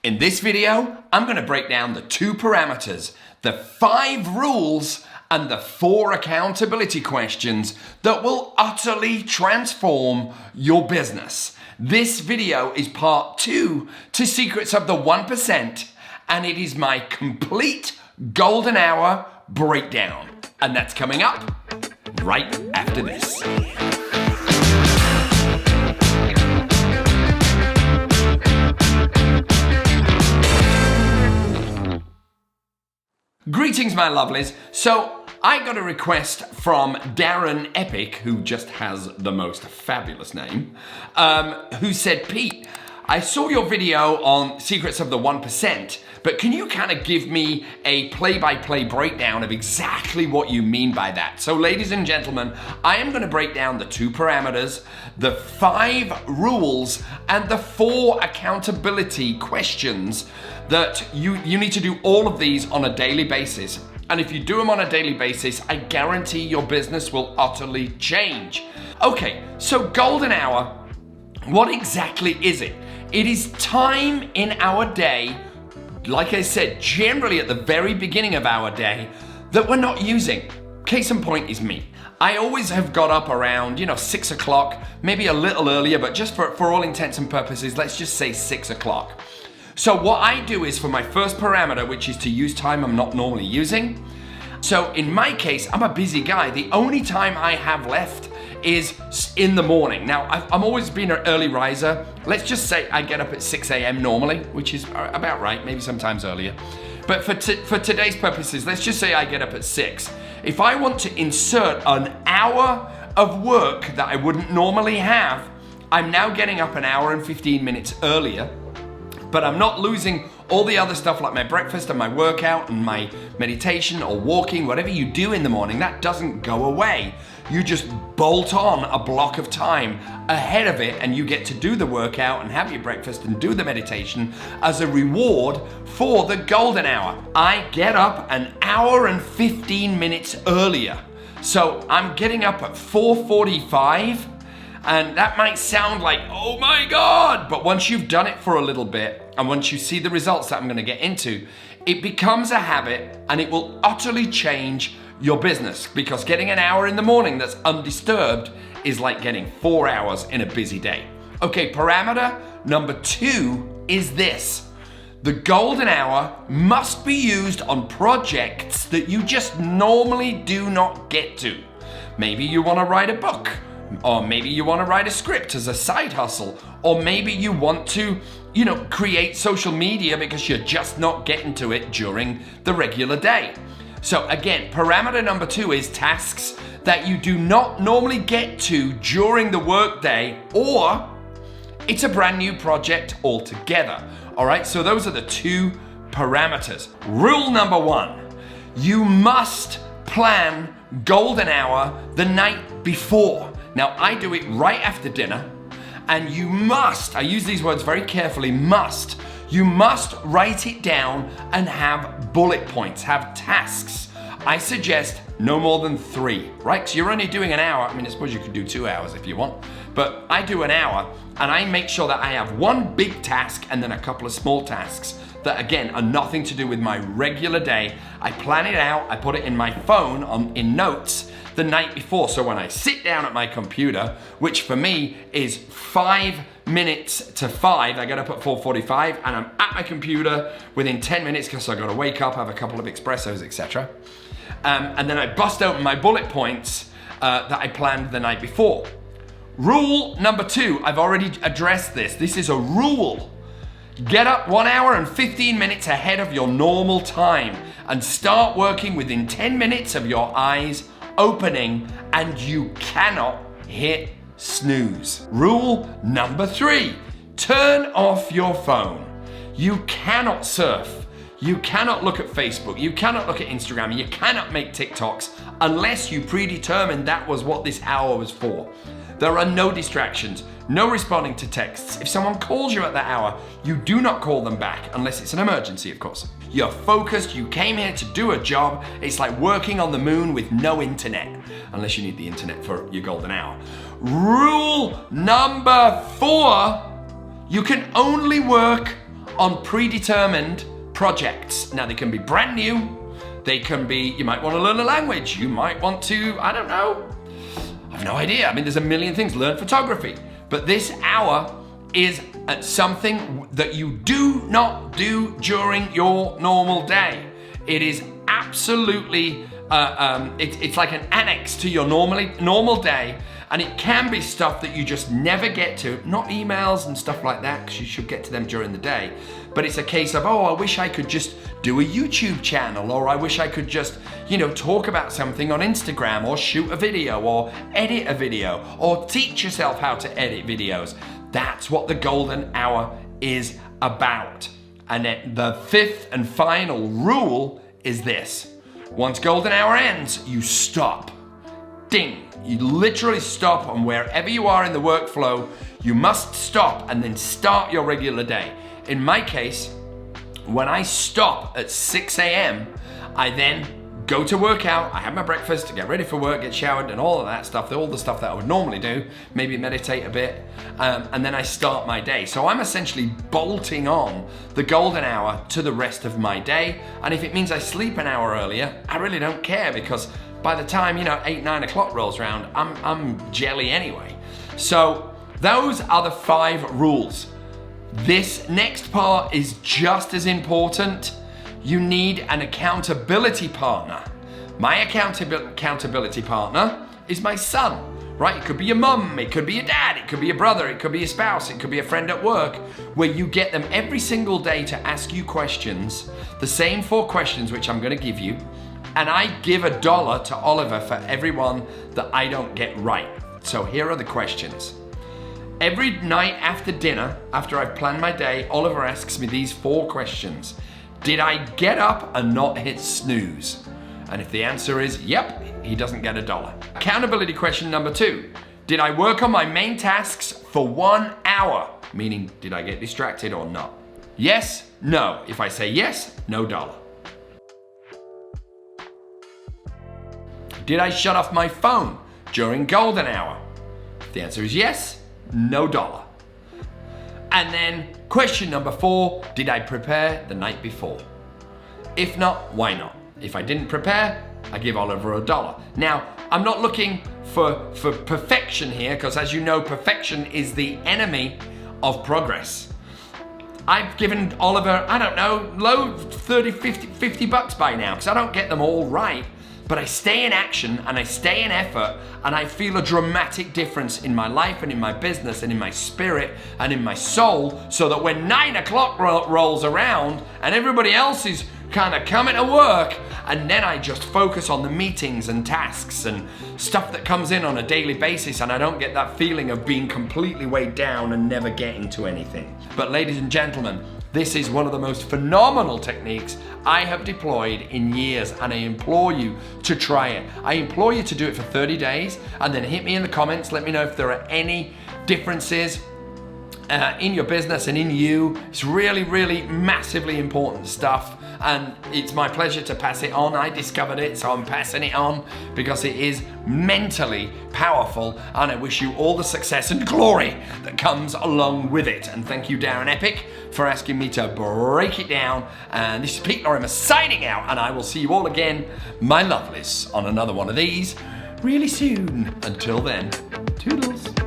In this video, I'm going to break down the 2 parameters, the 5 rules, and the 4 accountability questions that will utterly transform your business. This video is part 2 to Secrets of the 1%, and it is my complete golden hour breakdown. And that's coming up right after this. Greetings, my lovelies. So I got a request from Darren Epic, who just has the most fabulous name, who said, Pete, I saw your video on Secrets of the 1%, but can you kind of give me a play-by-play breakdown of exactly what you mean by that? So ladies and gentlemen, I am going to break down the 2 parameters, the 5 rules, and the 4 accountability questions that you need to do all of these on a daily basis. And if you do them on a daily basis, I guarantee your business will utterly change. Okay, so golden hour, what exactly is it? It is time in our day, like I said, generally at the very beginning of our day, that we're not using. Case in point is me. I always have got up around, 6 o'clock, maybe a little earlier, but just for all intents and purposes, let's just say 6 o'clock. So what I do is for my first parameter, which is to use time I'm not normally using. So in my case, I'm a busy guy. The only time I have left is in the morning. Now, I'm always been an early riser. Let's just say I get up at 6 a.m. normally, which is about right, maybe sometimes earlier. But for today's purposes, let's just say I get up at 6. If I want to insert an hour of work that I wouldn't normally have, I'm now getting up an hour and 15 minutes earlier, but I'm not losing all the other stuff like my breakfast and my workout and my meditation or walking, whatever you do in the morning, that doesn't go away. You just bolt on a block of time ahead of it and you get to do the workout and have your breakfast and do the meditation as a reward for the golden hour. I get up an hour and 15 minutes earlier. So I'm getting up at 4:45. And that might sound like, oh my God, but once you've done it for a little bit, and once you see the results that I'm gonna get into, it becomes a habit and it will utterly change your business, because getting an hour in the morning that's undisturbed is like getting 4 hours in a busy day. Okay, parameter number 2 is this. The golden hour must be used on projects that you just normally do not get to. Maybe you wanna write a book, or maybe you want to write a script as a side hustle, or maybe you want to, create social media because you're just not getting to it during the regular day. So again, parameter number 2 is tasks that you do not normally get to during the workday, or it's a brand new project altogether. All right, so those are the 2 parameters. Rule number 1, you must plan golden hour the night before. Now, I do it right after dinner, and you must, I use these words very carefully, you must write it down and have bullet points, have tasks. I suggest no more than 3, right? So you're only doing an hour. I suppose you could do 2 hours if you want, but I do an hour, and I make sure that I have one big task and then a couple of small tasks that, again, are nothing to do with my regular day. I plan it out, I put it in my phone in notes the night before. So when I sit down at my computer, which for me is 5 minutes to 5, I get up at 4:45 and I'm at my computer within 10 minutes because I gotta wake up, have a couple of espressos, etc. And then I bust open my bullet points that I planned the night before. Rule number 2, I've already addressed this. This is a rule. Get up 1 hour and 15 minutes ahead of your normal time and start working within 10 minutes of your eyes opening, and you cannot hit snooze. Rule number 3, turn off your phone. You cannot surf. You cannot look at Facebook. You cannot look at Instagram. You cannot make TikToks unless you predetermined that was what this hour was for. There are no distractions, no responding to texts. If someone calls you at that hour, you do not call them back, unless it's an emergency, of course. You're focused, you came here to do a job. It's like working on the moon with no internet, unless you need the internet for your golden hour. Rule number 4, you can only work on predetermined projects. Now they can be brand new, they can be, you might want to learn a language, you might want to, I don't know, I have no idea. I mean, there's a million things, learn photography. But this hour is something that you do not do during your normal day. It is absolutely, it's like an annex to your normal day, and it can be stuff that you just never get to, not emails and stuff like that, because you should get to them during the day. But it's a case of, oh, I wish I could just do a YouTube channel, or I wish I could just, talk about something on Instagram, or shoot a video, or edit a video, or teach yourself how to edit videos. That's what the golden hour is about. And then the fifth and final rule is this. Once golden hour ends, you stop. Ding. You literally stop, and wherever you are in the workflow, you must stop and then start your regular day. In my case, when I stop at 6 a.m., I then go to work out, I have my breakfast, get ready for work, get showered and all of that stuff, all the stuff that I would normally do, maybe meditate a bit, and then I start my day. So I'm essentially bolting on the golden hour to the rest of my day, and if it means I sleep an hour earlier, I really don't care, because by the time 8, 9 o'clock rolls around, I'm jelly anyway. So those are the 5 rules. This next part is just as important. You need an accountability partner. My accountability partner is my son, right? It could be your mum, it could be your dad, it could be your brother, it could be your spouse, it could be a friend at work, where you get them every single day to ask you questions, the same 4 questions which I'm gonna give you, and I give $1 to Oliver for every one that I don't get right. So here are the questions. Every night after dinner, after I've planned my day, Oliver asks me these 4 questions. Did I get up and not hit snooze? And if the answer is yep, he doesn't get $1. Accountability question number 2. Did I work on my main tasks for 1 hour? Meaning, did I get distracted or not? Yes, no. If I say yes, no $1. Did I shut off my phone during golden hour? If the answer is yes, no $1. And then question number 4, did I prepare the night before? If not, why not? If I didn't prepare, I give Oliver $1. Now, I'm not looking for perfection here, because as you know, perfection is the enemy of progress. I've given Oliver, I don't know, low 30, 50 bucks by now, because I don't get them all right. But I stay in action and I stay in effort, and I feel a dramatic difference in my life and in my business and in my spirit and in my soul, so that when 9 o'clock rolls around and everybody else is kind of coming to work, and then I just focus on the meetings and tasks and stuff that comes in on a daily basis, and I don't get that feeling of being completely weighed down and never getting to anything. But ladies and gentlemen, this is one of the most phenomenal techniques I have deployed in years, and I implore you to try it. I implore you to do it for 30 days and then hit me in the comments. Let me know if there are any differences in your business and in you. It's really, really massively important stuff, and it's my pleasure to pass it on. I discovered it, so I'm passing it on because it is mentally powerful, and I wish you all the success and glory that comes along with it. And thank you, Darren Epic, for asking me to break it down. And this is Pete Lorimer signing out, and I will see you all again, my lovelies, on another one of these really soon. Until then, toodles.